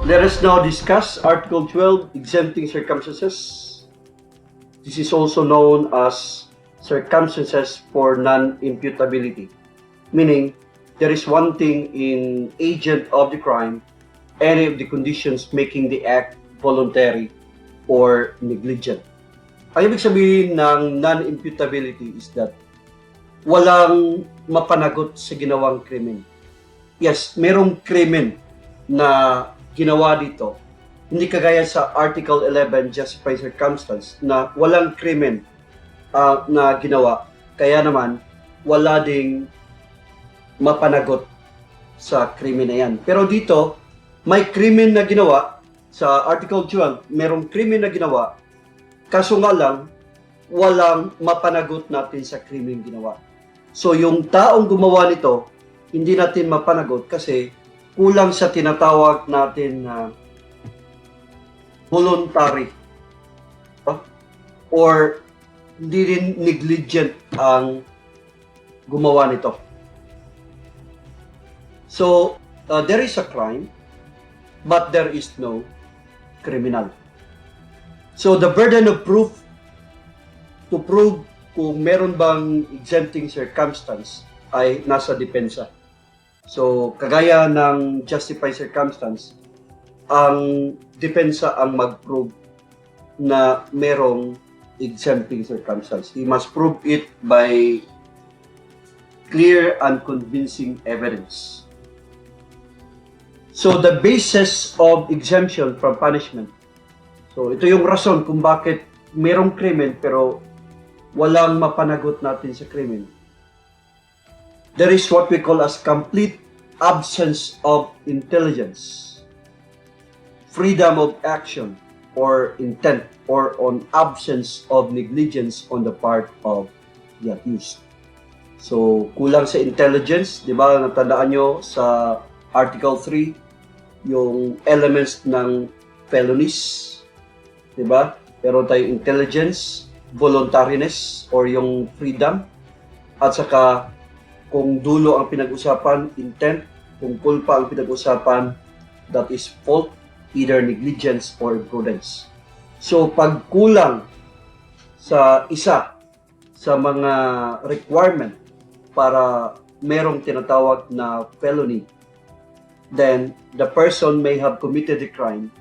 Let us now discuss Article 12, exempting circumstances. This is also known as circumstances for non-imputability, meaning there is one thing in agent of the crime, any of the conditions making the act voluntary or negligent. Ang ibig sabihin ng non-imputability is that walang mapanagot sa ginawang krimen. Yes, merong krimen na ginawa dito. Hindi kagaya sa Article 11, Justified Circumstance, na walang krimen na ginawa. Kaya naman, wala ding mapanagot sa krimen na yan. Pero dito, may krimen na ginawa. Sa Article 12, merong krimen na ginawa. Kaso nga lang, walang mapanagot natin sa krimen ginawa. So yung taong gumawa nito, hindi natin mapanagot kasi kulang sa tinatawag natin na voluntary or hindi rin negligent ang gumawa nito. So, there is a crime, but there is no criminal. So, the burden of proof to prove kung meron bang exempting circumstance ay nasa depensa. So, kagaya ng justified circumstance, ang depensa ang mag-prove na merong exempting circumstance. He must prove it by clear and convincing evidence. So, the basis of exemption from punishment. So, ito yung rason kung bakit merong krimen pero walang mapanagot natin sa krimen. There is what we call as complete absence of intelligence, freedom of action or intent, or on absence of negligence on the part of the accused. So, kulang sa intelligence, di ba? Natandaan nyo sa Article 3, yung elements ng felonies, di ba? Pero tayo intelligence, voluntariness, or yung freedom, at saka kung dulo ang pinag-usapan, intent, kung culpa ang pinag-usapan, that is fault, either negligence or imprudence. So, pag kulang sa isa sa mga requirement para merong tinatawag na felony, then the person may have committed the crime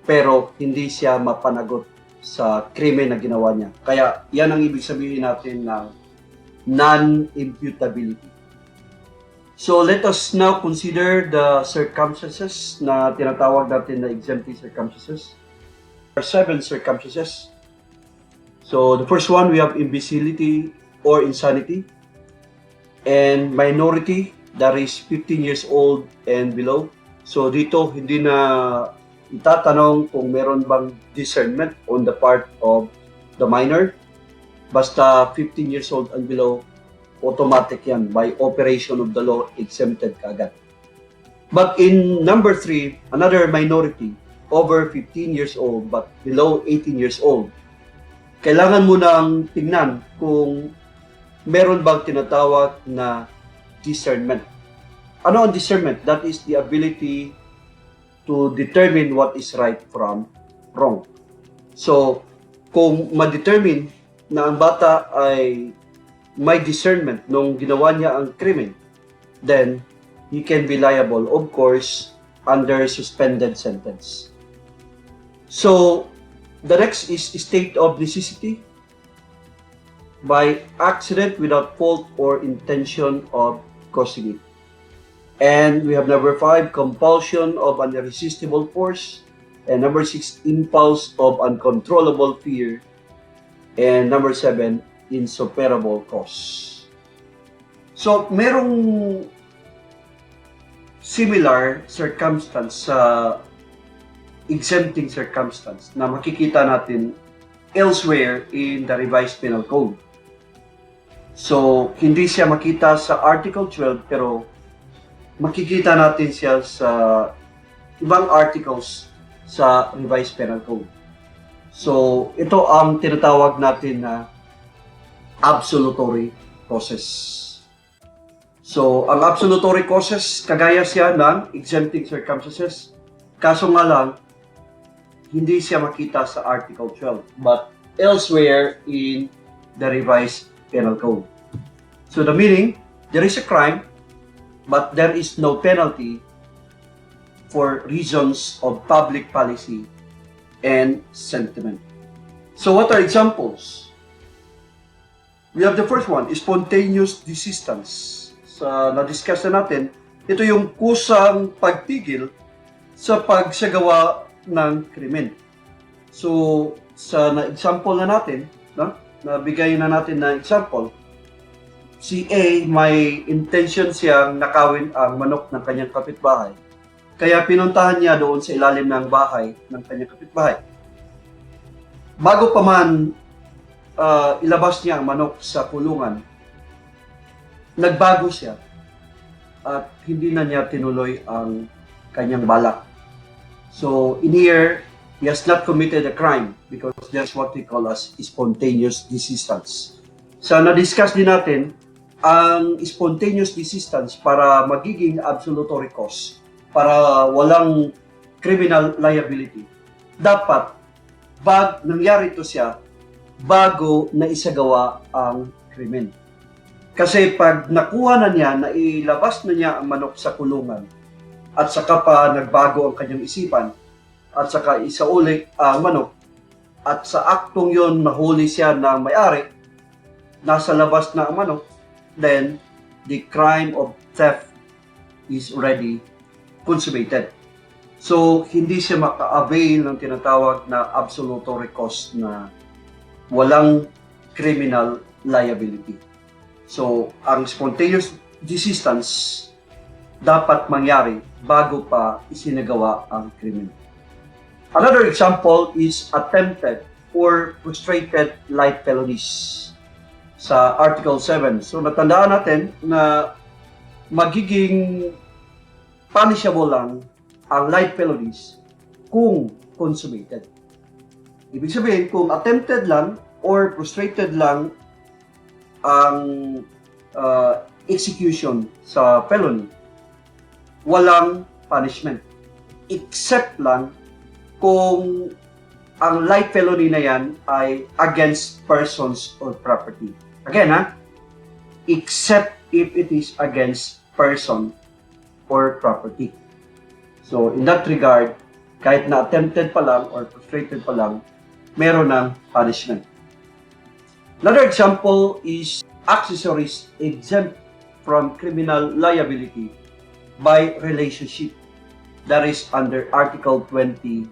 pero hindi siya mapanagot sa krimen na ginawa niya. Kaya yan ang ibig sabihin natin ng non-imputability. So let us now consider the circumstances na tinatawag natin na exempting circumstances. There are 7 circumstances. So the first one, we have imbecility or insanity, and minority, that is 15 years old and below. So dito hindi na itatanong kung meron bang discernment on the part of the minor. Basta 15 years old and below, automatic yan. By operation of the law, exempted kaagad. But in number 3, another minority, over 15 years old but below 18 years old, kailangan mo nang tingnan kung meron bang tinatawag na discernment. Ano ang discernment? That is the ability to determine what is right from wrong. So, kung ma-determine na ang bata ay may discernment nung ginawa niya ang krimen, then he can be liable, of course, under suspended sentence. So, the next is state of necessity, by accident without fault or intention of causing it. And we have number 5, compulsion of an irresistible force, and number 6, impulse of uncontrollable fear, and number 7, insuperable cause. So, merong similar circumstance sa exempting circumstance na makikita natin elsewhere in the revised penal code. So, hindi siya makita sa Article 12 pero makikita natin siya sa ibang articles sa revised penal code. So, ito ang tinatawag natin na absolutory causes. So, ang absolutory causes, kagaya siya ng exempting circumstances. Kaso nga lang, hindi siya makita sa Article 12, but elsewhere in the revised penal code. So the meaning, there is a crime, but there is no penalty for reasons of public policy and sentiment. So what are examples? We have the first one, spontaneous desistance. Sa na-discuss na natin, ito yung kusang pagpigil sa pagsagawa ng krimen. So, sa na-example na natin, no? Nabigay na natin na example, si A may intention siyang nakawin ang manok ng kanyang kapitbahay. Kaya pinuntahan niya doon sa ilalim ng bahay ng kanyang kapitbahay. Bago pa man ilabas niya ang manok sa kulungan, nagbago siya at hindi na niya tinuloy ang kanyang balak. So, in here, he has not committed a crime because that's what we call as spontaneous desistance. So, na-discuss din natin ang spontaneous desistance para magiging absolutory cause, para walang criminal liability. Dapat, nangyari ito siya bago na isagawa ang krimen. Kasi pag nakuha na niya, nailabas na niya ang manok sa kulungan, at saka pa nagbago ang kanyang isipan, at saka isauli ang manok, at sa aktong yon nahuli siya ng may-ari, nasa labas na ang manok, then the crime of theft is already consummated. So, hindi siya maka-avail ng tinatawag na absolutory cause na walang criminal liability. So, ang spontaneous desistance dapat mangyari bago pa isinagawa ang krimen. Another example is attempted or frustrated light felonies sa Article 7. So, natandaan natin na magiging punishable lang ang light felonies kung consummated. Ibig sabihin, kung attempted lang or frustrated lang ang execution sa felony, walang punishment. Except lang kung ang light felony na yan ay against persons or property. Again, except if it is against person or property. So, in that regard, kahit na attempted pa lang or frustrated pa lang, meron ng punishment. Another example is accessories exempt from criminal liability by relationship. That is under Article 20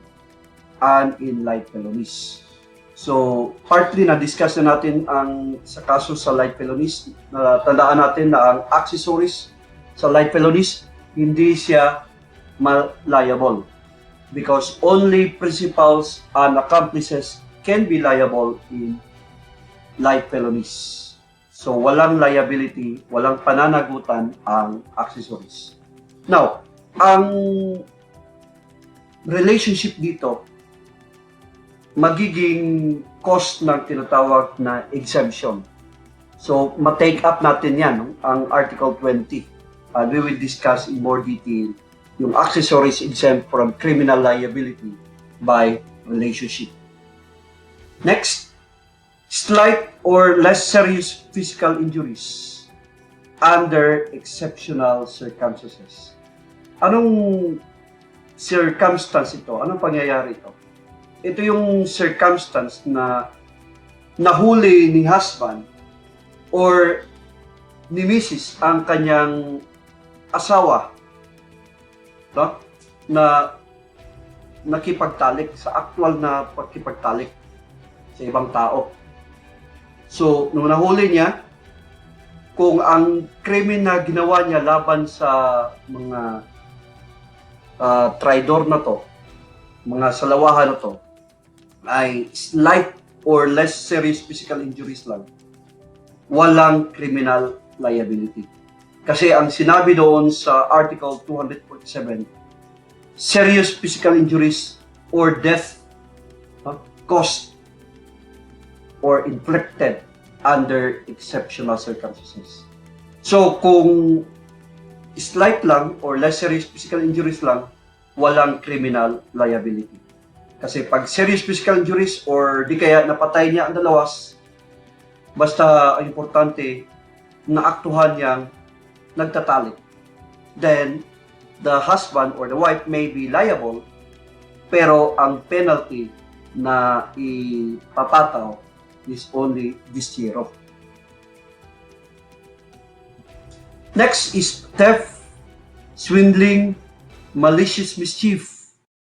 and in light felonies. So, partly na-discuss na natin ang sa kaso sa light felonies. Tandaan natin na ang accessories sa light felonies, hindi siya liable because only principals and accomplices can be liable in light felonies. So, walang liability, walang pananagutan ang accessories. Now, ang relationship dito, magiging cause ng tinatawag na exemption. So, ma-take up natin yan, ang Article 20. And we will discuss in more detail yung accessories exempt from criminal liability by relationship. Next, slight or less serious physical injuries under exceptional circumstances. Anong circumstance ito? Anong pangyayari ito? Ito yung circumstance na nahuli ni husband or ni Mrs. ang kanyang asawa, no? Na nakipagtalik sa actual na pagkipagtalik sa ibang tao. So, nung nahuli niya, kung ang krimen na ginawa niya laban sa mga traidor na to, mga salawahan na to, ay slight or less serious physical injuries lang, walang criminal liability. Kasi ang sinabi doon sa Article 247, serious physical injuries or death caused or inflicted under exceptional circumstances. So kung slight lang or less serious physical injuries lang, walang criminal liability. Kasi pag serious physical injuries or di kaya napatay niya ang dalawas, basta ang importante, naaktuhan niyang nagtatalik. Then, the husband or the wife may be liable, pero ang penalty na ipapataw is only distiro. Next is theft, swindling, malicious mischief,